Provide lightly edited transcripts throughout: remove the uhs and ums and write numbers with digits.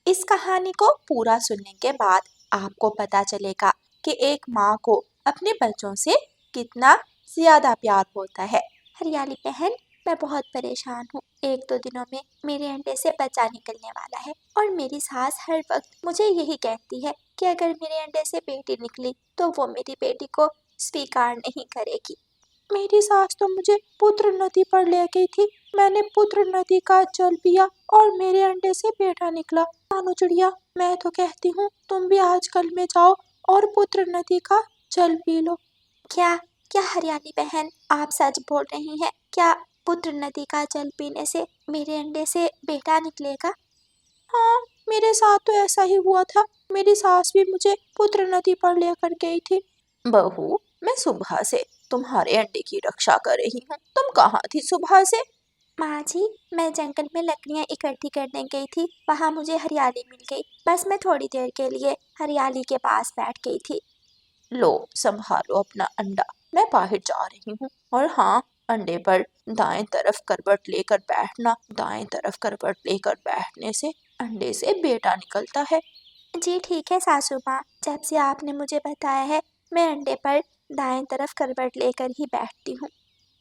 इस कहानी को पूरा सुनने के बाद आपको पता चलेगा कि एक माँ को अपने बच्चों से कितना ज्यादा प्यार होता है। हरियाली बहन, मैं बहुत परेशान हूँ। 1-2 दिनों में मेरे अंडे से बच्चा निकलने वाला है और मेरी सास हर वक्त मुझे यही कहती है कि अगर मेरे अंडे से बेटी निकली तो वो मेरी बेटी को स्वीकार नहीं करेगी। मेरी सास तो मुझे पुत्र नदी पर ले गई थी। मैंने पुत्र नदी का जल पिया और मेरे अंडे से बेटा निकला। रानू चिड़िया, मैं तो कहती हूँ तुम भी आजकल में जाओ और पुत्र नदी का जल पी लो। क्या क्या हरियाली बहन, आप सच बोल रही हैं? क्या पुत्र नदी का जल पीने से मेरे अंडे से बेटा निकलेगा? हाँ, मेरे साथ तो ऐसा ही हुआ था। मेरी सास भी मुझे पुत्र नदी पर लेकर गई थी। बहू, मैं सुबह से तुम्हारे अंडे की रक्षा कर रही हूँ। तुम कहाँ थी सुबह से? माँ जी, मैं जंगल में लकड़ियाँ इकट्ठी करने गई थी। वहाँ मुझे हरियाली मिल गई। बस मैं थोड़ी देर के लिए हरियाली के पास बैठ गई थी। लो, संभालो अपना अंडा। मैं बाहर जा रही हूँ। और हाँ, अंडे पर दाएं तरफ करवट लेकर बैठना। दाएं तरफ करवट लेकर बैठने से अंडे से बेटा निकलता है। जी ठीक है सासू माँ, जब से आपने मुझे बताया है मैं अंडे पर दाएं तरफ करवट लेकर ही बैठती हूँ।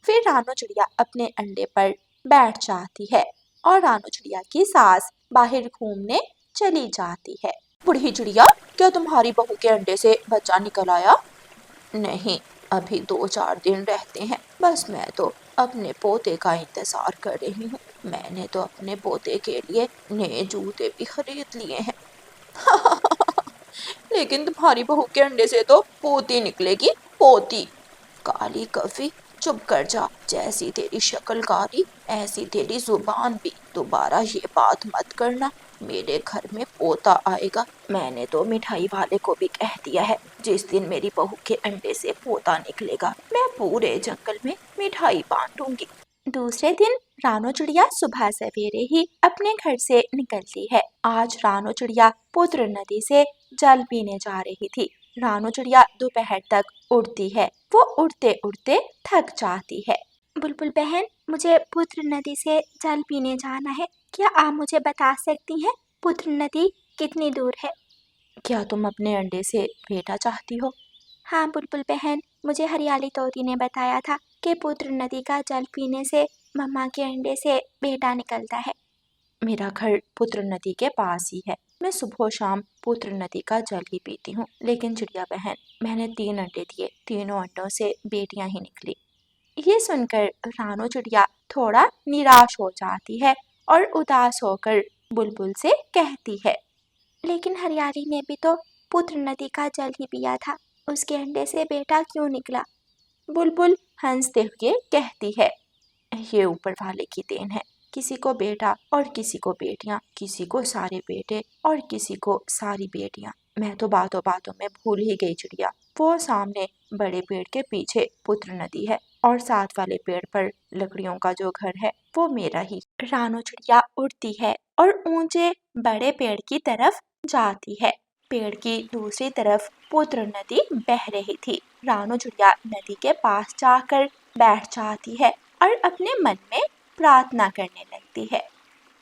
फिर रानू चिड़िया अपने अंडे पर बैठ जाती है और रानू चिड़िया की सास बाहर घूमने चली जाती है। बूढ़ी चिड़िया, क्या तुम्हारी बहू के अंडे से बच्चा निकल आया? नहीं, अभी 2-4 दिन रहते हैं। बस मैं तो अपने पोते का इंतजार कर रही हूँ। मैंने तो अपने पोते के लिए नए जूते भी खरीद लिए हैं। लेकिन तुम्हारी बहू के अंडे से तो पोती निकलेगी, पोती। काली कफी, चुप कर जा। जैसी तेरी शक्ल काली, ऐसी तेरी जुबान भी। दोबारा ये बात मत करना। मेरे घर में पोता आएगा। मैंने तो मिठाई वाले को भी कह दिया है, जिस दिन मेरी बहू के अंडे से पोता निकलेगा मैं पूरे जंगल में मिठाई बांटूंगी। दूसरे दिन रानू चिड़िया सुबह सवेरे ही अपने घर से निकलती है। आज रानू चिड़िया पुत्र नदी से जल पीने जा रही थी। रानू चिड़िया दोपहर तक उड़ती है। वो उड़ते उड़ते थक जाती है। बुलबुल बहन, मुझे पुत्र नदी से जल पीने जाना है। क्या आप मुझे बता सकती हैं पुत्र नदी कितनी दूर है? क्या तुम अपने अंडे से बेटा चाहती हो? हाँ बुलबुल बहन, मुझे हरियाली तोती ने बताया था कि पुत्र नदी का जल पीने से मम्मा के अंडे से बेटा निकलता है। मेरा घर पुत्र नदी के पास ही है। मैं सुबह शाम पुत्र नदी का जल ही पीती हूँ। लेकिन चिड़िया बहन, मैंने 3 अंडे दिए, तीनों अंडों से बेटियां ही निकली। ये सुनकर रानू चिड़िया थोड़ा निराश हो जाती है और उदास होकर बुलबुल से कहती है, लेकिन हरियाली ने भी तो पुत्र नदी का जल ही पिया था। उसके अंडे से बेटा क्यों निकला? बुलबुल हंसते हुए कहती है, ये ऊपर वाले की देन है। किसी को बेटा और किसी को बेटियां, किसी को सारे बेटे और किसी को सारी बेटियां। मैं तो बातों बातों में भूल ही गई चिड़िया। वो सामने बड़े पेड़ के पीछे पुत्र नदी है और साथ वाले पेड़ पर लकड़ियों का जो घर है वो मेरा ही। रानू चिड़िया उड़ती है और ऊंचे बड़े पेड़ की तरफ जाती है। पेड़ की दूसरी तरफ पुत्र नदी बह रही थी। रानू चिड़िया नदी के पास जाकर बैठ जाती है और अपने मन में प्रार्थना करने लगती है।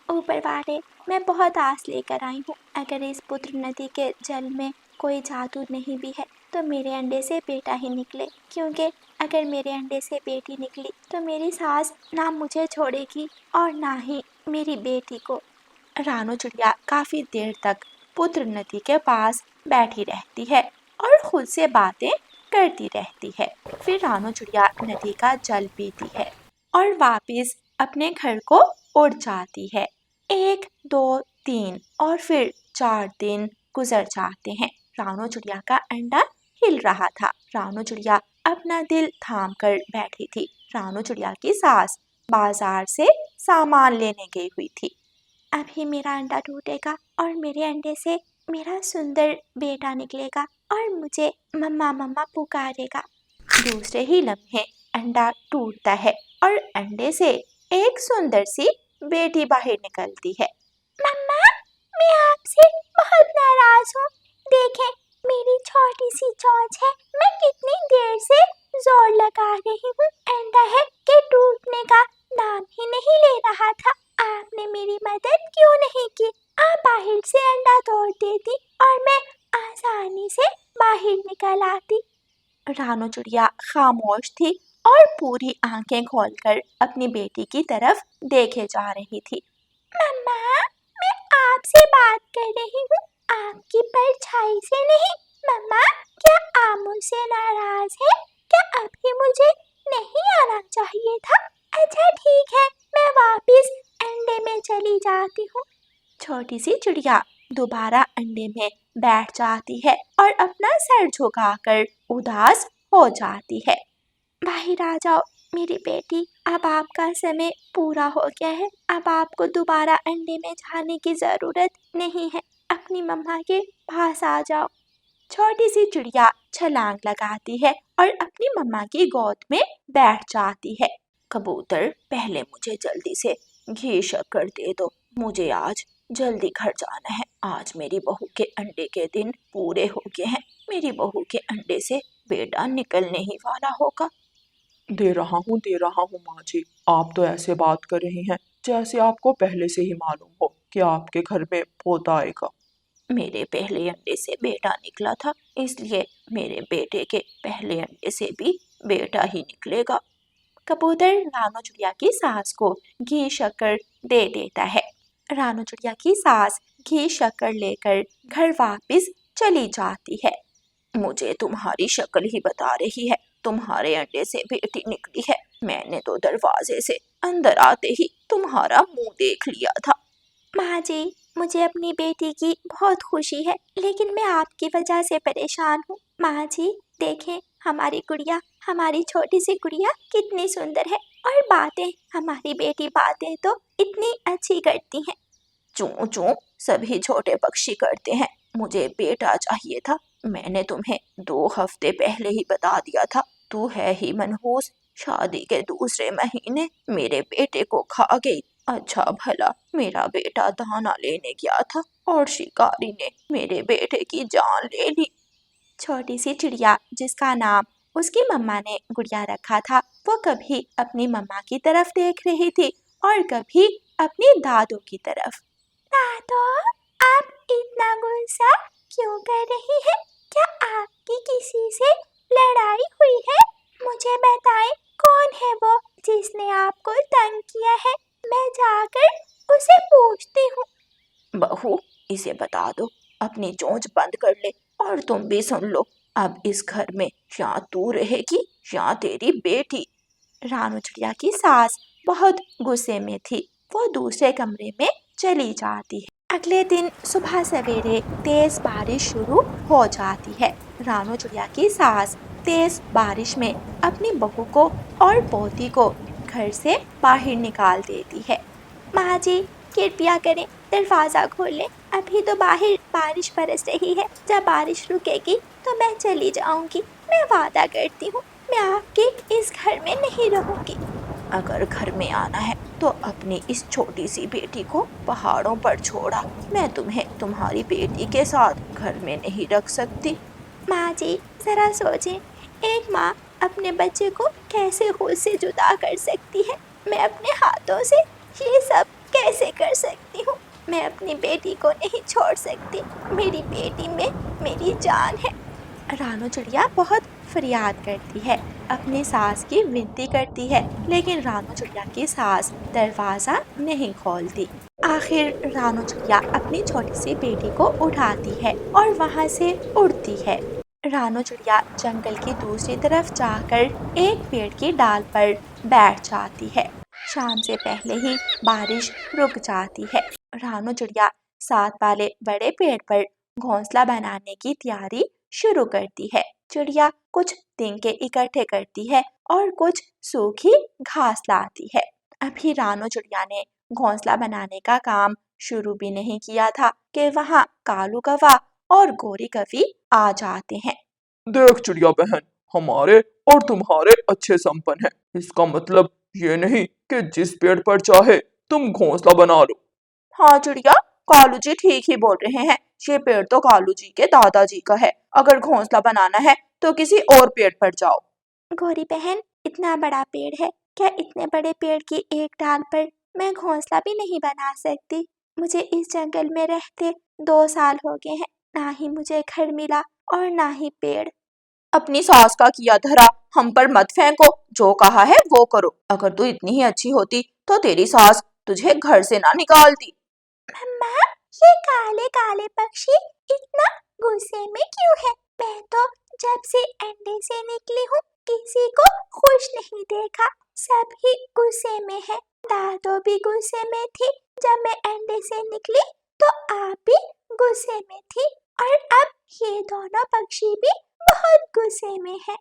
ऊपर वाले, मैं बहुत आस लेकर आई हूँ। अगर इस पुत्र नदी के जल में कोई जादू नहीं भी है तो मेरे अंडे से बेटा ही निकले, क्योंकि अगर मेरे अंडे से बेटी निकली तो मेरी सास ना मुझे छोड़ेगी और ना ही मेरी बेटी को। रानू चिड़िया काफी देर तक पुत्र नदी के पास बैठी रहती है और खुद से बातें करती रहती है। फिर रानू चिड़िया नदी का जल पीती है और वापस अपने घर को उड़ जाती है। 1, 2, 3 और फिर 4 दिन गुजर जाते हैं। रानू चिड़िया का अंडा हिल रहा था। रानू चिड़िया अपना दिल थाम कर बैठी थी। रानू चिड़िया की सास बाजार से सामान लेने गई हुई थी। अभी मेरा अंडा टूटेगा और मेरे अंडे से मेरा सुंदर बेटा निकलेगा और मुझे मम्मा मम्मा पुकारेगा। दूसरे ही लम्हे अंडा टूटता है और अंडे से एक सुंदर सी बेटी बाहर निकलती है। मम्मा, मैं आपसे बहुत नाराज हूँ। देखें, मेरी छोटी सी चोंच है। मैं कितनी देर से जोर लगा रही हूँ। अंडा है कि टूटने का नाम ही नहीं ले रहा था। आपने मेरी मदद क्यों नहीं की? आप बाहर से अंडा तोड़ देती और मैं आसानी से बाहर निकल आती। रानू चिड़िया खामोश थी और पूरी आंखें खोलकर अपनी बेटी की तरफ देखे जा रही थी। मम्मा, मैं आपसे बात कर रही हूँ, आपकी परछाई से नहीं। मम्मा, क्या आप मुझसे नाराज हैं? क्या अभी मुझे नहीं आना चाहिए था? अच्छा ठीक है, मैं वापस अंडे में चली जाती हूँ। छोटी सी चिड़िया दोबारा अंडे में बैठ जाती है और अपना सर झुकाकर उदास हो जाती है। बाहर आ जाओ मेरी बेटी, अब आपका समय पूरा हो गया है। अब आपको दोबारा अंडे में जाने की जरूरत नहीं है। अपनी मम्मा के पास आ जाओ। छोटी सी चिड़िया छलांग लगाती है और अपनी मम्मा की गोद में बैठ जाती है। कबूतर, पहले मुझे जल्दी से घी शक्कर दे दो, मुझे आज जल्दी घर जाना है। आज मेरी बहू के अंडे के दिन पूरे हो गए हैं। मेरी बहू के अंडे से बेटा निकलने ही वाला होगा। दे रहा हूँ माँ जी। आप तो ऐसे बात कर रही हैं जैसे आपको पहले से ही मालूम हो कि आपके घर में पोता आएगा। मेरे पहले अंडे से बेटा निकला था, इसलिए मेरे बेटे के पहले अंडे से भी बेटा ही निकलेगा। कबूतर रानू चिड़िया की सास को घी शक्कर दे देता है। रानू चिड़िया की सास घी शक्कर लेकर घर वापस चली जाती है। मुझे तुम्हारी शक्ल ही बता रही है, तुम्हारे अंडे से बेटी निकली है। मैंने तो दरवाजे से अंदर आते ही तुम्हारा मुंह देख लिया था। माँ जी, मुझे अपनी बेटी की बहुत खुशी है, लेकिन मैं आपकी वजह से परेशान हूँ। माँ जी, देखें हमारी गुड़िया, हमारी छोटी सी गुड़िया कितनी सुंदर है, और बातें, हमारी बेटी बातें तो इतनी अच्छी करती हैं। चूं चूं सभी छोटे पक्षी करते हैं। मुझे बेटा चाहिए था, मैंने तुम्हें 2 हफ्ते पहले ही बता दिया था। तू है ही मनहूस, शादी के दूसरे महीने मेरे बेटे को खा गई। अच्छा भला मेरा बेटा दाना लेने गया था और शिकारी ने मेरे बेटे की जान ले ली। छोटी सी चिड़िया जिसका नाम उसकी मम्मा ने गुड़िया रखा था, वो कभी अपनी मम्मा की तरफ देख रही थी और कभी अपनी दादू की तरफ। दादू, आप इतना गुस्सा क्यों कर रही हैं? क्या आपकी किसी से लड़ाई हुई है? मुझे बताएं, कौन है वो जिसने आपको तंग किया है? मैं जाकर उसे पूछती हूँ। बहू, इसे बता दो, अपनी चोंच बंद कर ले और तुम भी सुन लो। अब इस घर में या तू रहेगी या तेरी बेटी। रानू चिड़िया की सास बहुत गुस्से में थी, वो दूसरे कमरे में चली जाती है। अगले दिन सुबह सवेरे तेज बारिश शुरू हो जाती है। रानू चिड़िया की सास तेज बारिश में अपनी बहू को और पोती को घर से बाहर निकाल देती है। माँ जी, कृपया करें, दरवाज़ा खोलें। अभी तो बाहर बारिश बरस रही है, जब बारिश रुकेगी तो मैं चली जाऊंगी। मैं वादा करती हूँ, मैं आपके इस घर में नहीं रहूंगी। अगर घर में आना है तो अपनी इस छोटी सी बेटी को पहाड़ों पर छोड़ा। मैं तुम्हें तुम्हारी बेटी के साथ घर में नहीं रख सकती। माँ जी, जरा सोचें, एक माँ अपने बच्चे को कैसे खुद से जुदा कर सकती है? मैं अपने हाथों से ये सब कैसे कर सकती हूँ? मैं अपनी बेटी को नहीं छोड़ सकती। मेरी बेटी में मेरी जान है। रानू चिड़िया बहुत फरियाद करती है, अपनी सास की विनती करती है, लेकिन रानू चिड़िया की सास दरवाजा नहीं खोलती। आखिर रानू चिड़िया अपनी छोटी सी बेटी को उठाती है और वहाँ से उड़ती है। रानू चिड़िया जंगल की दूसरी तरफ जाकर एक पेड़ की डाल पर बैठ जाती है। शाम से पहले ही बारिश रुक जाती है। रानू चिड़िया साथ वाले बड़े पेड़ पर घोंसला बनाने की तैयारी शुरू करती है। चिड़िया कुछ तिनके इकट्ठे करती है और कुछ सूखी घास लाती है। अभी रानू चिड़िया ने घोंसला बनाने का काम शुरू भी नहीं किया था कि वहाँ कालू कौवा और गोरी कौवी आ जाते हैं। देख चिड़िया बहन, हमारे और तुम्हारे अच्छे संपन्न हैं। इसका मतलब ये नहीं कि जिस पेड़ पर चाहे तुम घोंसला बना लो। हाँ चिड़िया, कालू जी ठीक ही बोल रहे हैं। ये पेड़ तो कालू जी के दादाजी का है। अगर घोंसला बनाना है तो किसी और पेड़ पर जाओ। गोरी बहन, इतना बड़ा पेड़ है, क्या इतने बड़े पेड़ की एक डाल पर मैं घोंसला भी नहीं बना सकती? मुझे इस जंगल में रहते 2 साल हो गए हैं, ना ही मुझे घर मिला और ना ही पेड़। अपनी सास का किया धरा हम पर मत फेंको, जो कहा है वो करो। अगर तू इतनी ही अच्छी होती तो तेरी सास तुझे घर से ना निकालती। मम्मा, ये काले काले पक्षी इतना गुस्से में क्यों है? मैं तो जब से अंडे से निकली हूँ किसी को खुश नहीं देखा, सब ही गुस्से में है। दादो भी गुस्से में थी जब मैं अंडे से निकली, तो आप भी गुस्से में थी, और अब ये दोनों पक्षी भी बहुत गुस्से में है।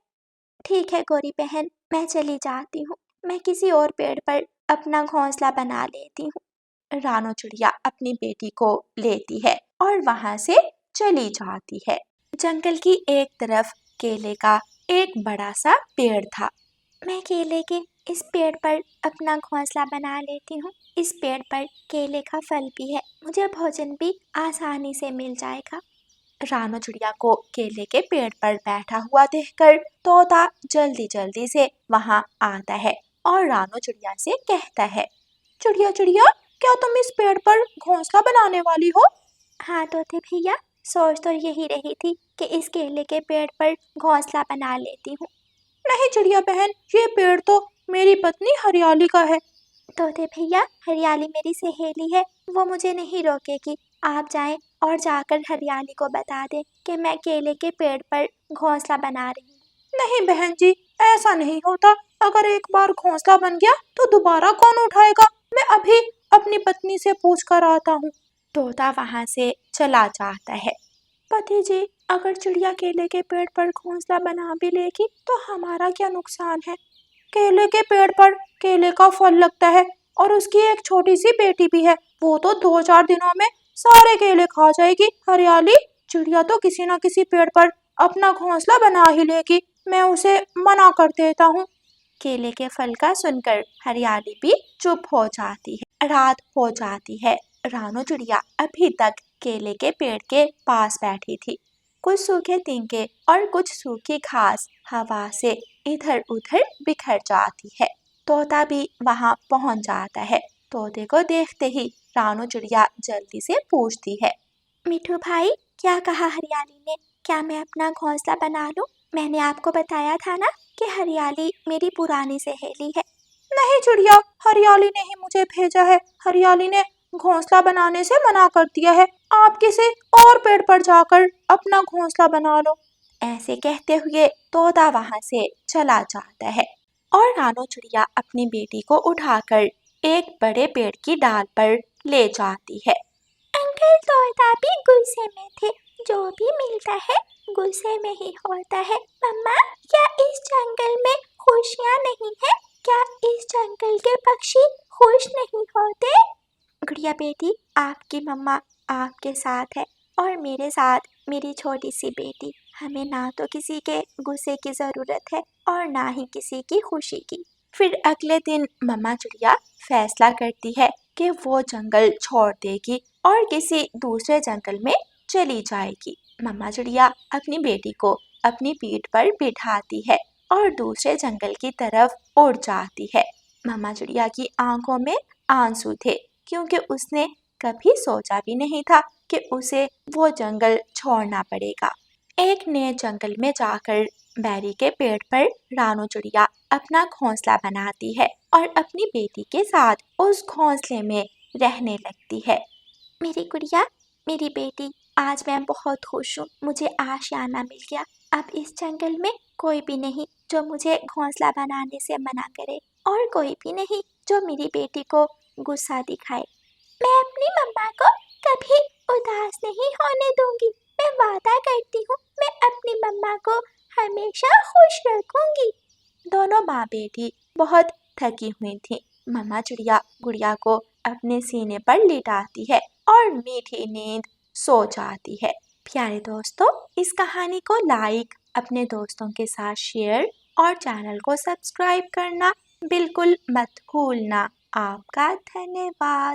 ठीक है गौरी बहन, मैं चली जाती हूँ। मैं किसी और पेड़ पर अपना घोंसला बना लेती हूँ। रानो चिड़िया अपनी बेटी को लेती है और वहां से चली जाती है। जंगल की एक तरफ केले का एक बड़ा सा पेड़ था। मैं केले के इस पेड़ पर अपना घोंसला बना लेती हूँ। इस पेड़ पर केले का फल भी है, मुझे भोजन भी आसानी से मिल जाएगा। रानो चिड़िया को केले के पेड़ पर बैठा हुआ देखकर तोता जल्दी जल्दी से वहां आता है और रानो चिड़िया से कहता है, चिड़िया चिड़िया, क्या तुम इस पेड़ पर घोंसला बनाने वाली हो? हाँ तोते भैया, सोच तो यही रही थी कि इस केले के पेड़ पर घोंसला बना लेती हूँ। नहीं चिड़िया बहन, ये पेड़ तो मेरी पत्नी हरियाली का है। तोते भैया, हरियाली मेरी सहेली है, वो मुझे नहीं रोकेगी। आप जाएं और जाकर हरियाली को बता दें कि मैं केले के पेड़ पर घोंसला बना रही हूँ। नहीं बहन जी, ऐसा नहीं होता। अगर एक बार घोंसला बन गया तो दोबारा कौन उठाएगा? मैं अभी अपनी पत्नी से पूछ कर आता हूँ। तोता वहां से चला जाता है। पति जी, अगर चिड़िया केले के पेड़ पर घोंसला बना भी लेगी तो हमारा क्या नुकसान है? केले के पेड़ पर केले का फल लगता है और उसकी एक छोटी सी बेटी भी है, वो तो 2-4 दिनों में सारे केले खा जाएगी। हरियाली, चिड़िया तो किसी न किसी पेड़ पर अपना घोंसला बना ही लेगी, मैं उसे मना कर देता हूँ। केले के फल का सुनकर हरियाली भी चुप हो जाती है। रात हो जाती है। रानो चिड़िया अभी तक केले के पेड़ के पास बैठी थी। कुछ सूखे तींके और कुछ सूखी घास हवा से इधर उधर बिखर जाती है। तोता भी वहां पहुंच जाता है। तोते को देखते ही रानो चिड़िया जल्दी से पूछती है, मिठू भाई, क्या कहा हरियाली ने? क्या मैं अपना घोंसला बना लूं? मैंने आपको बताया था ना कि हरियाली मेरी पुरानी सहेली है। नहीं चिड़िया, हरियाली ने ही मुझे भेजा है। हरियाली ने घोंसला बनाने से मना कर दिया है। आप किसी और पेड़ पर जाकर अपना घोंसला बना लो। ऐसे कहते हुए तोता वहां से चला जाता है और रानो चिड़िया अपनी बेटी को उठाकर एक बड़े पेड़ की डाल पर ले जाती है। अंकल तोता भी गुस्से में थे, जो भी मिलता है गुस्से में ही होता है। मम्मा, क्या इस जंगल में खुशियाँ नहीं है? क्या इस जंगल के पक्षी खुश नहीं होते? गुड़िया बेटी, आपकी मम्मा आपके साथ है और मेरे साथ मेरी छोटी सी बेटी। हमें ना तो किसी के गुस्से की जरूरत है और ना ही किसी की खुशी की। फिर अगले दिन मम्मा चिड़िया फैसला करती है कि वो जंगल छोड़ देगी और किसी दूसरे जंगल में चली जाएगी। मम्मा चिड़िया अपनी बेटी को अपनी पीठ पर बिठाती है और दूसरे जंगल की तरफ उड़ जाती है। मम्मा चिड़िया की आंखों में आंसू थे, क्योंकि उसने कभी सोचा भी नहीं था कि उसे वो जंगल छोड़ना पड़ेगा। एक नए जंगल में जाकर बेरी के पेड़ पर रानो चिड़िया अपना घोंसला बनाती है और अपनी बेटी के साथ उस घोंसले में रहने लगती है। मेरी गुड़िया, मेरी बेटी, आज मैं बहुत खुश हूँ। मुझे आशियाना मिल गया। अब इस जंगल में कोई भी नहीं जो मुझे घोंसला बनाने से मना करे, और कोई भी नहीं जो मेरी बेटी को गुस्सा दिखाए। मैं अपनी मम्मा को कभी उदास नहीं होने दूंगी। मैं वादा करती हूँ, मैं अपनी मम्मा को हमेशा खुश रखूंगी। दोनों माँ बेटी बहुत थकी हुई थी। मम्मा चिड़िया गुड़िया को अपने सीने पर लिटाती है और मीठी नींद सो जाती है। प्यारे दोस्तों, इस कहानी को लाइक, अपने दोस्तों के साथ शेयर और चैनल को सब्सक्राइब करना बिल्कुल मत भूलना। आपका धन्यवाद।